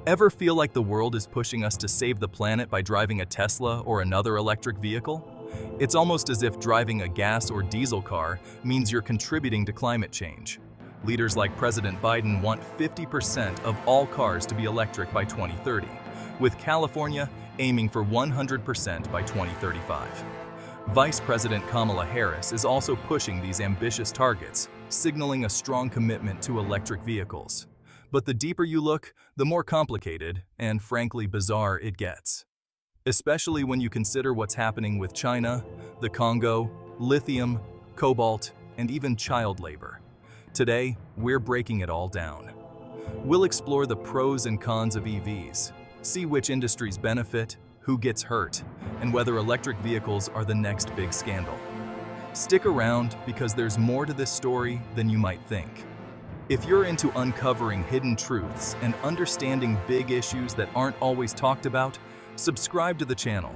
Ever feel like the world is pushing us to save the planet by driving a Tesla or another electric vehicle? It's almost as if driving a gas or diesel car means you're contributing to climate change. Leaders like President Biden want 50% of all cars to be electric by 2030, with California aiming for 100% by 2035. Vice President Kamala Harris is also pushing these ambitious targets, signaling a strong commitment to electric vehicles. But the deeper you look, the more complicated and frankly bizarre it gets. Especially when you consider what's happening with China, the Congo, lithium, cobalt, and even child labor. Today, we're breaking it all down. We'll explore the pros and cons of EVs, see which industries benefit, who gets hurt, and whether electric vehicles are the next big scandal. Stick around because there's more to this story than you might think. If you're into uncovering hidden truths and understanding big issues that aren't always talked about, subscribe to the channel.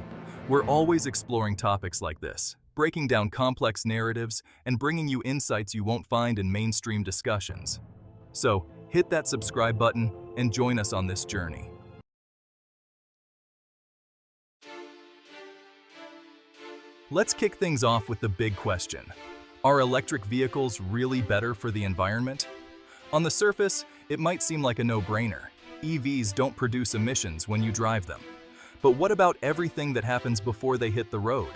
We're always exploring topics like this, breaking down complex narratives and bringing you insights you won't find in mainstream discussions. So, hit that subscribe button and join us on this journey. Let's kick things off with the big question. Are electric vehicles really better for the environment? On the surface, it might seem like a no-brainer. EVs don't produce emissions when you drive them. But what about everything that happens before they hit the road?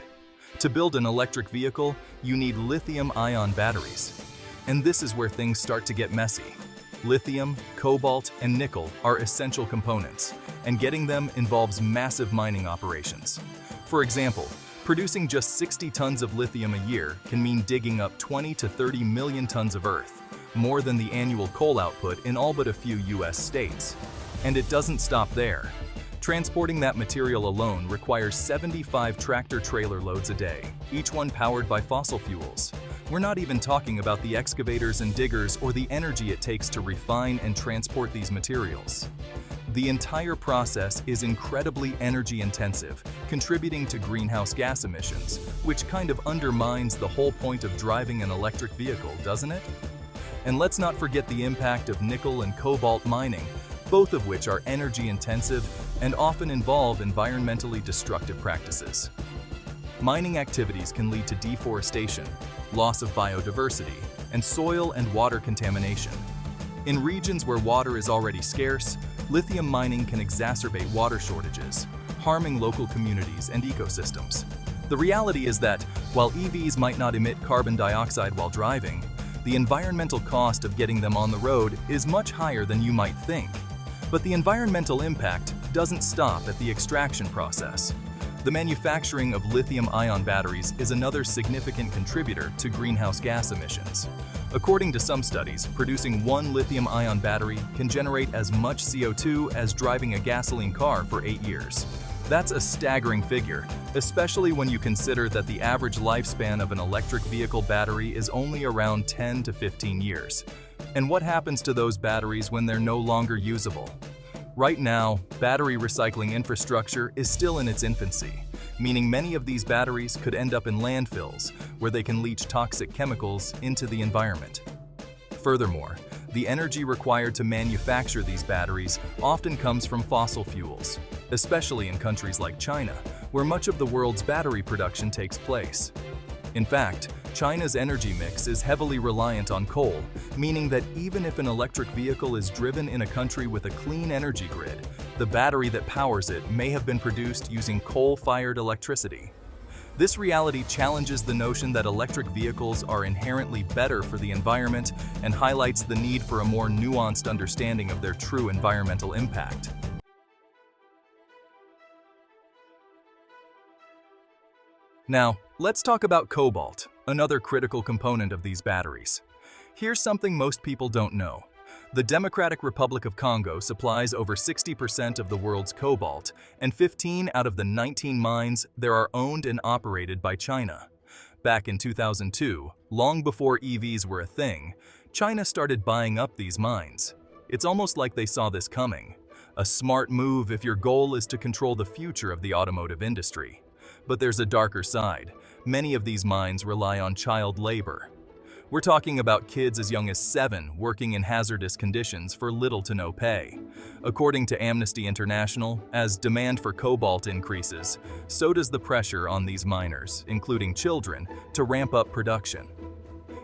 To build an electric vehicle, you need lithium-ion batteries. And this is where things start to get messy. Lithium, cobalt, and nickel are essential components, and getting them involves massive mining operations. For example, producing just 60 tons of lithium a year can mean digging up 20 to 30 million tons of earth, more than the annual coal output in all but a few US states. And it doesn't stop there. Transporting that material alone requires 75 tractor-trailer loads a day, each one powered by fossil fuels. We're not even talking about the excavators and diggers or the energy it takes to refine and transport these materials. The entire process is incredibly energy-intensive, contributing to greenhouse gas emissions, which kind of undermines the whole point of driving an electric vehicle, doesn't it? And let's not forget the impact of nickel and cobalt mining, both of which are energy-intensive and often involve environmentally destructive practices. Mining activities can lead to deforestation, loss of biodiversity, and soil and water contamination. In regions where water is already scarce, lithium mining can exacerbate water shortages, harming local communities and ecosystems. The reality is that, while EVs might not emit carbon dioxide while driving, the environmental cost of getting them on the road is much higher than you might think. But the environmental impact doesn't stop at the extraction process. The manufacturing of lithium-ion batteries is another significant contributor to greenhouse gas emissions. According to some studies, producing one lithium-ion battery can generate as much CO2 as driving a gasoline car for 8 years. That's a staggering figure, especially when you consider that the average lifespan of an electric vehicle battery is only around 10 to 15 years. And what happens to those batteries when they're no longer usable? Right now, battery recycling infrastructure is still in its infancy, meaning many of these batteries could end up in landfills, where they can leach toxic chemicals into the environment. Furthermore, the energy required to manufacture these batteries often comes from fossil fuels, especially in countries like China, where much of the world's battery production takes place. In fact, China's energy mix is heavily reliant on coal, meaning that even if an electric vehicle is driven in a country with a clean energy grid, the battery that powers it may have been produced using coal-fired electricity. This reality challenges the notion that electric vehicles are inherently better for the environment and highlights the need for a more nuanced understanding of their true environmental impact. Now, let's talk about cobalt, another critical component of these batteries. Here's something most people don't know. The Democratic Republic of Congo supplies over 60% of the world's cobalt, and 15 out of the 19 mines there are owned and operated by China. Back in 2002, long before EVs were a thing, China started buying up these mines. It's almost like they saw this coming. A smart move if your goal is to control the future of the automotive industry. But there's a darker side. Many of these mines rely on child labor. We're talking about kids as young as 7 working in hazardous conditions for little to no pay. According to Amnesty International, as demand for cobalt increases, so does the pressure on these miners, including children, to ramp up production.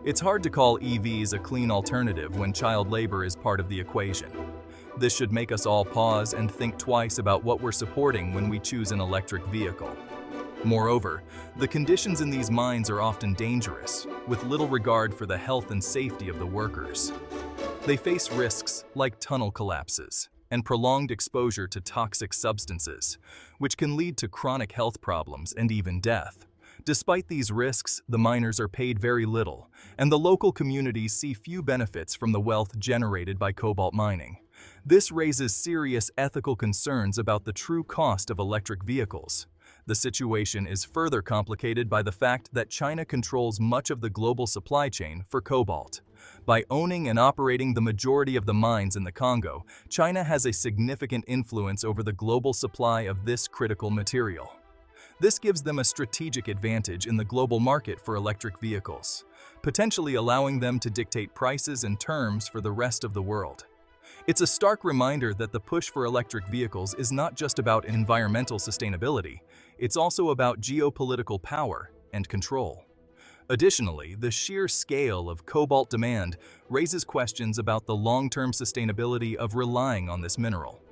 It's hard to call EVs a clean alternative when child labor is part of the equation. This should make us all pause and think twice about what we're supporting when we choose an electric vehicle. Moreover, the conditions in these mines are often dangerous, with little regard for the health and safety of the workers. They face risks like tunnel collapses and prolonged exposure to toxic substances, which can lead to chronic health problems and even death. Despite these risks, the miners are paid very little, and the local communities see few benefits from the wealth generated by cobalt mining. This raises serious ethical concerns about the true cost of electric vehicles. The situation is further complicated by the fact that China controls much of the global supply chain for cobalt. By owning and operating the majority of the mines in the Congo, China has a significant influence over the global supply of this critical material. This gives them a strategic advantage in the global market for electric vehicles, potentially allowing them to dictate prices and terms for the rest of the world. It's a stark reminder that the push for electric vehicles is not just about environmental sustainability, it's also about geopolitical power and control. Additionally, the sheer scale of cobalt demand raises questions about the long-term sustainability of relying on this mineral.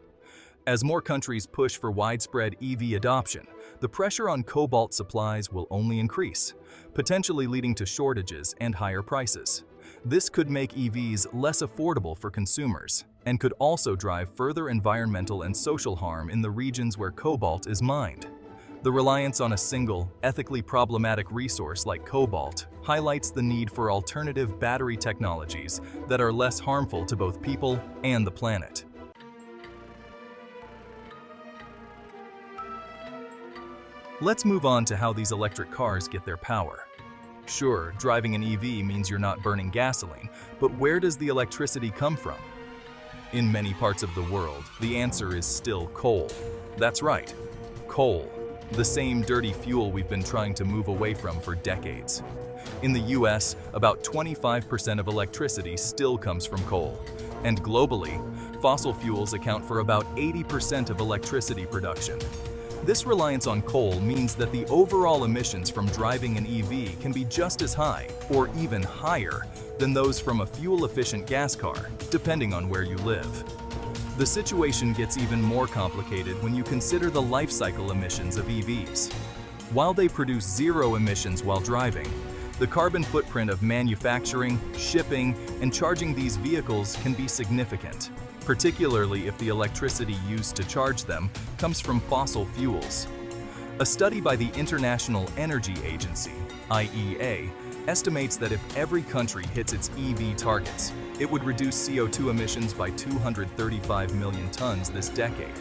As more countries push for widespread EV adoption, the pressure on cobalt supplies will only increase, potentially leading to shortages and higher prices. This could make EVs less affordable for consumers and could also drive further environmental and social harm in the regions where cobalt is mined. The reliance on a single, ethically problematic resource like cobalt highlights the need for alternative battery technologies that are less harmful to both people and the planet. Let's move on to how these electric cars get their power. Sure, driving an EV means you're not burning gasoline, but where does the electricity come from? In many parts of the world, the answer is still coal. That's right, coal. The same dirty fuel we've been trying to move away from for decades. In the US, about 25% of electricity still comes from coal. And globally, fossil fuels account for about 80% of electricity production. This reliance on coal means that the overall emissions from driving an EV can be just as high, or even higher, than those from a fuel-efficient gas car, depending on where you live. The situation gets even more complicated when you consider the life cycle emissions of EVs. While they produce zero emissions while driving, the carbon footprint of manufacturing, shipping, and charging these vehicles can be significant, particularly if the electricity used to charge them comes from fossil fuels. A study by the International Energy Agency, IEA, estimates that if every country hits its EV targets, it would reduce CO2 emissions by 235 million tons this decade.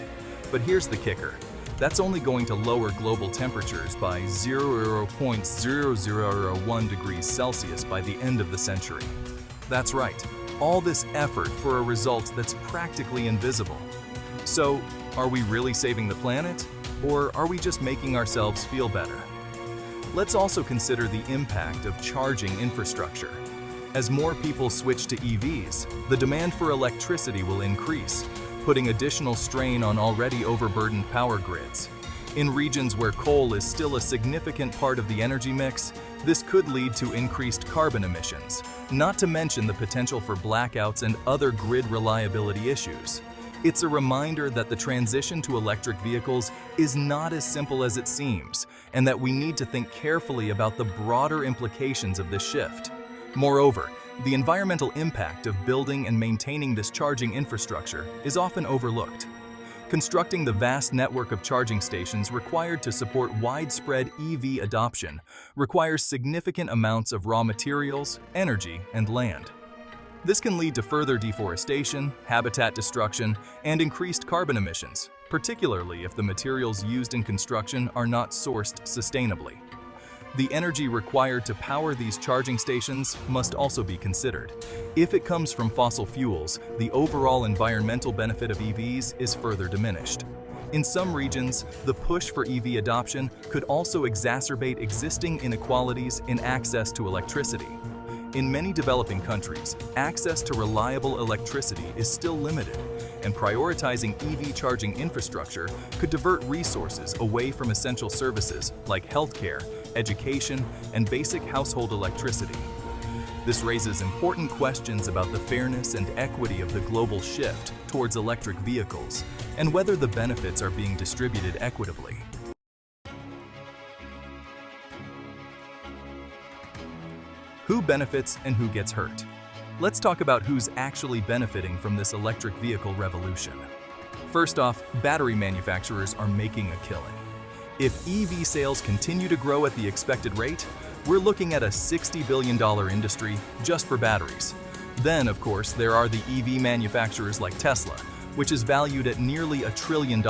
But here's the kicker. That's only going to lower global temperatures by 0.0001 degrees Celsius by the end of the century. That's right, all this effort for a result that's practically invisible. So, are we really saving the planet? Or are we just making ourselves feel better? Let's also consider the impact of charging infrastructure. As more people switch to EVs, the demand for electricity will increase, putting additional strain on already overburdened power grids. In regions where coal is still a significant part of the energy mix, this could lead to increased carbon emissions, not to mention the potential for blackouts and other grid reliability issues. It's a reminder that the transition to electric vehicles is not as simple as it seems, and that we need to think carefully about the broader implications of this shift. Moreover, the environmental impact of building and maintaining this charging infrastructure is often overlooked. Constructing the vast network of charging stations required to support widespread EV adoption requires significant amounts of raw materials, energy, and land. This can lead to further deforestation, habitat destruction, and increased carbon emissions, particularly if the materials used in construction are not sourced sustainably. The energy required to power these charging stations must also be considered. If it comes from fossil fuels, the overall environmental benefit of EVs is further diminished. In some regions, the push for EV adoption could also exacerbate existing inequalities in access to electricity. In many developing countries, access to reliable electricity is still limited, and prioritizing EV charging infrastructure could divert resources away from essential services like healthcare, education, and basic household electricity. This raises important questions about the fairness and equity of the global shift towards electric vehicles and whether the benefits are being distributed equitably. Who benefits and who gets hurt? Let's talk about who's actually benefiting from this electric vehicle revolution. First off, battery manufacturers are making a killing. If EV sales continue to grow at the expected rate, we're looking at a $60 billion industry just for batteries. Then, of course, there are the EV manufacturers like Tesla, which is valued at nearly $1 trillion,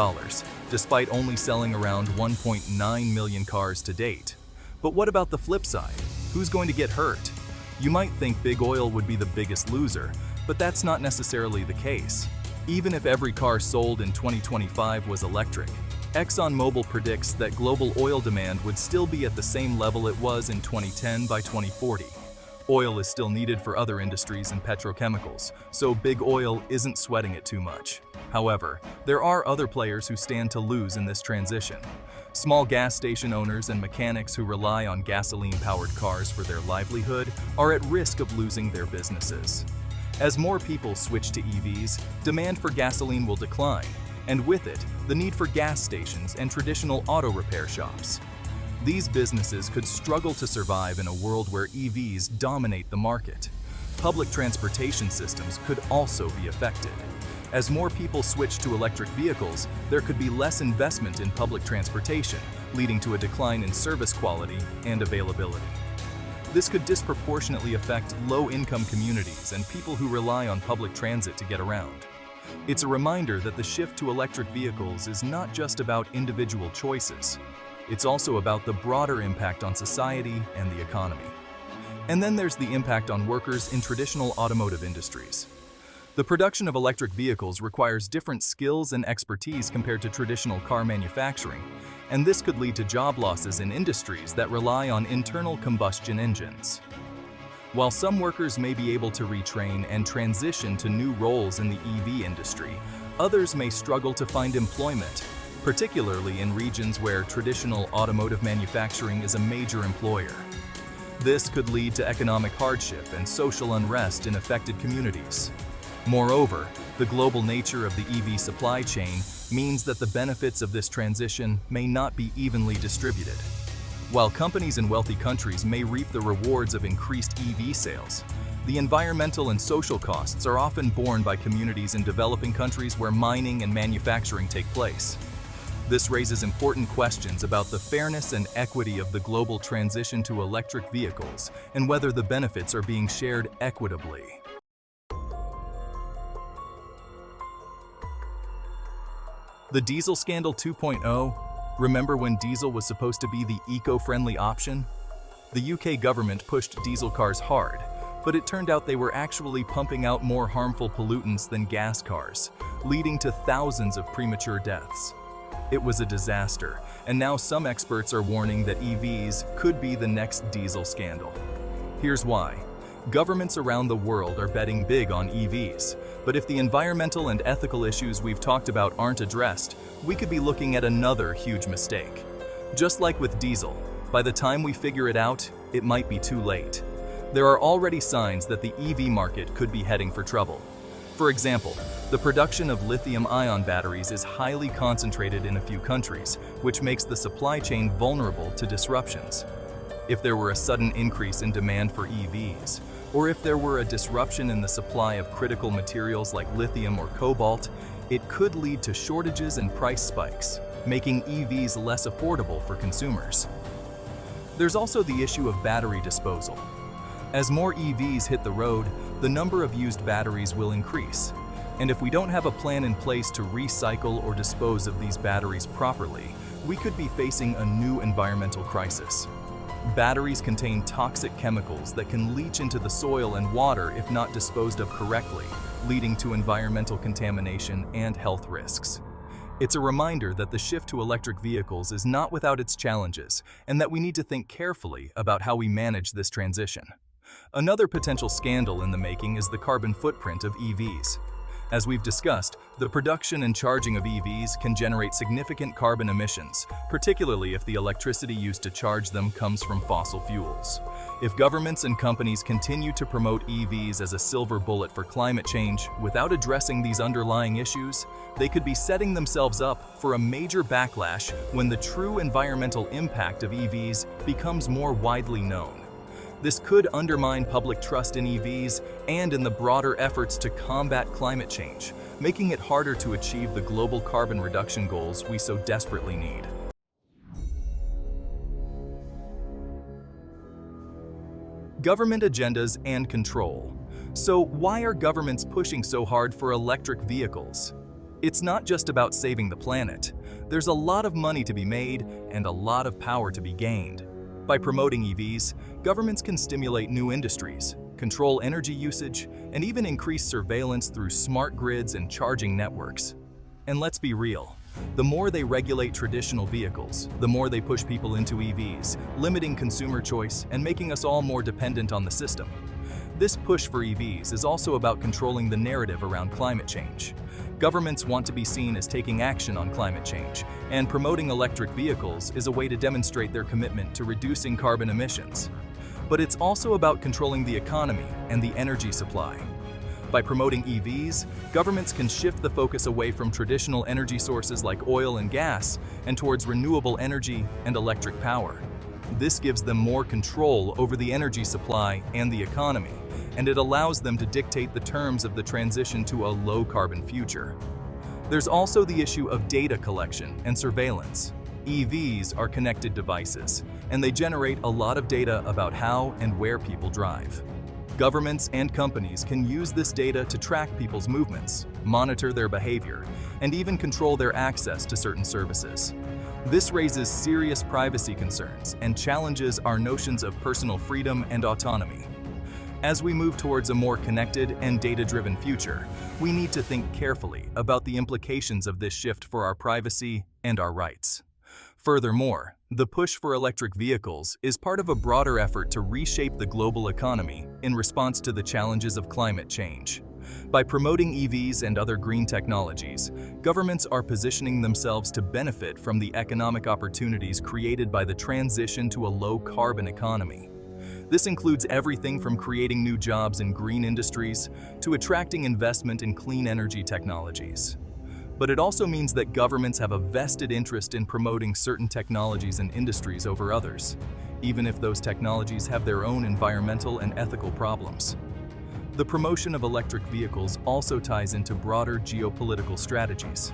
despite only selling around 1.9 million cars to date. But what about the flip side? Who's going to get hurt? You might think big oil would be the biggest loser, but that's not necessarily the case. Even if every car sold in 2025 was electric, ExxonMobil predicts that global oil demand would still be at the same level it was in 2010 by 2040. Oil is still needed for other industries and petrochemicals, so big oil isn't sweating it too much. However, there are other players who stand to lose in this transition. Small gas station owners and mechanics who rely on gasoline-powered cars for their livelihood are at risk of losing their businesses. As more people switch to EVs, demand for gasoline will decline, and with it, the need for gas stations and traditional auto repair shops. These businesses could struggle to survive in a world where EVs dominate the market. Public transportation systems could also be affected. As more people switch to electric vehicles, there could be less investment in public transportation, leading to a decline in service quality and availability. This could disproportionately affect low-income communities and people who rely on public transit to get around. It's a reminder that the shift to electric vehicles is not just about individual choices. It's also about the broader impact on society and the economy. And then there's the impact on workers in traditional automotive industries. The production of electric vehicles requires different skills and expertise compared to traditional car manufacturing, and this could lead to job losses in industries that rely on internal combustion engines. While some workers may be able to retrain and transition to new roles in the EV industry, others may struggle to find employment, particularly in regions where traditional automotive manufacturing is a major employer. This could lead to economic hardship and social unrest in affected communities. Moreover, the global nature of the EV supply chain means that the benefits of this transition may not be evenly distributed. While companies in wealthy countries may reap the rewards of increased EV sales, the environmental and social costs are often borne by communities in developing countries where mining and manufacturing take place. This raises important questions about the fairness and equity of the global transition to electric vehicles and whether the benefits are being shared equitably. The diesel scandal 2.0. Remember when diesel was supposed to be the eco-friendly option? The UK government pushed diesel cars hard, but it turned out they were actually pumping out more harmful pollutants than gas cars, leading to thousands of premature deaths. It was a disaster, and now some experts are warning that EVs could be the next diesel scandal. Here's why. Governments around the world are betting big on EVs, but if the environmental and ethical issues we've talked about aren't addressed, we could be looking at another huge mistake. Just like with diesel, by the time we figure it out, it might be too late. There are already signs that the EV market could be heading for trouble. For example, the production of lithium-ion batteries is highly concentrated in a few countries, which makes the supply chain vulnerable to disruptions. If there were a sudden increase in demand for EVs, or if there were a disruption in the supply of critical materials like lithium or cobalt, it could lead to shortages and price spikes, making EVs less affordable for consumers. There's also the issue of battery disposal. As more EVs hit the road, the number of used batteries will increase. And if we don't have a plan in place to recycle or dispose of these batteries properly, we could be facing a new environmental crisis. Batteries contain toxic chemicals that can leach into the soil and water if not disposed of correctly, leading to environmental contamination and health risks. It's a reminder that the shift to electric vehicles is not without its challenges, and that we need to think carefully about how we manage this transition. Another potential scandal in the making is the carbon footprint of EVs. As we've discussed, the production and charging of EVs can generate significant carbon emissions, particularly if the electricity used to charge them comes from fossil fuels. If governments and companies continue to promote EVs as a silver bullet for climate change without addressing these underlying issues, they could be setting themselves up for a major backlash when the true environmental impact of EVs becomes more widely known. This could undermine public trust in EVs and in the broader efforts to combat climate change, making it harder to achieve the global carbon reduction goals we so desperately need. Government agendas and control. So why are governments pushing so hard for electric vehicles? It's not just about saving the planet. There's a lot of money to be made and a lot of power to be gained. By promoting EVs, governments can stimulate new industries, control energy usage, and even increase surveillance through smart grids and charging networks. And let's be real, the more they regulate traditional vehicles, the more they push people into EVs, limiting consumer choice and making us all more dependent on the system. This push for EVs is also about controlling the narrative around climate change. Governments want to be seen as taking action on climate change, and promoting electric vehicles is a way to demonstrate their commitment to reducing carbon emissions. But it's also about controlling the economy and the energy supply. By promoting EVs, governments can shift the focus away from traditional energy sources like oil and gas and towards renewable energy and electric power. This gives them more control over the energy supply and the economy, and it allows them to dictate the terms of the transition to a low-carbon future. There's also the issue of data collection and surveillance. EVs are connected devices, and they generate a lot of data about how and where people drive. Governments and companies can use this data to track people's movements, monitor their behavior, and even control their access to certain services. This raises serious privacy concerns and challenges our notions of personal freedom and autonomy. As we move towards a more connected and data-driven future, we need to think carefully about the implications of this shift for our privacy and our rights. Furthermore, the push for electric vehicles is part of a broader effort to reshape the global economy in response to the challenges of climate change. By promoting EVs and other green technologies, governments are positioning themselves to benefit from the economic opportunities created by the transition to a low-carbon economy. This includes everything from creating new jobs in green industries to attracting investment in clean energy technologies. But it also means that governments have a vested interest in promoting certain technologies and industries over others, even if those technologies have their own environmental and ethical problems. The promotion of electric vehicles also ties into broader geopolitical strategies.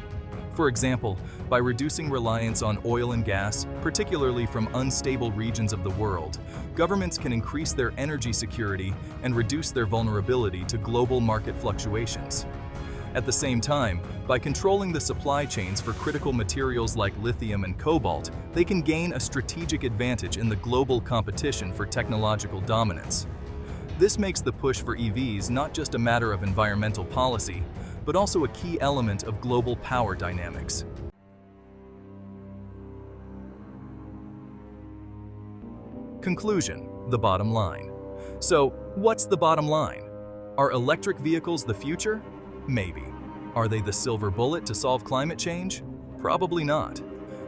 For example, by reducing reliance on oil and gas, particularly from unstable regions of the world, governments can increase their energy security and reduce their vulnerability to global market fluctuations. At the same time, by controlling the supply chains for critical materials like lithium and cobalt, they can gain a strategic advantage in the global competition for technological dominance. This makes the push for EVs not just a matter of environmental policy, but also a key element of global power dynamics. Conclusion: the bottom line. So, what's the bottom line? Are electric vehicles the future? Maybe. Are they the silver bullet to solve climate change? Probably not.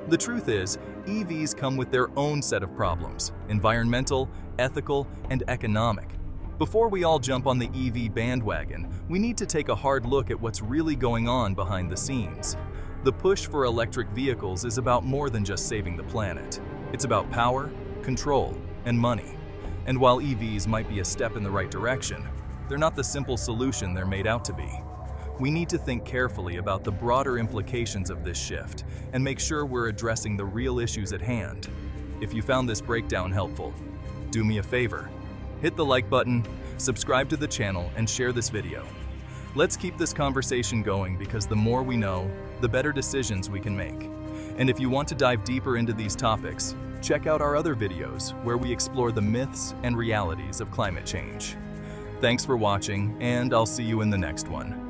The truth is, EVs come with their own set of problems: environmental, ethical, and economic. Before we all jump on the EV bandwagon, we need to take a hard look at what's really going on behind the scenes. The push for electric vehicles is about more than just saving the planet. It's about power, control, and money. And while EVs might be a step in the right direction, they're not the simple solution they're made out to be. We need to think carefully about the broader implications of this shift and make sure we're addressing the real issues at hand. If you found this breakdown helpful, do me a favor. Hit the like button, subscribe to the channel, and share this video. Let's keep this conversation going because the more we know, the better decisions we can make. And if you want to dive deeper into these topics, check out our other videos where we explore the myths and realities of climate change. Thanks for watching, and I'll see you in the next one.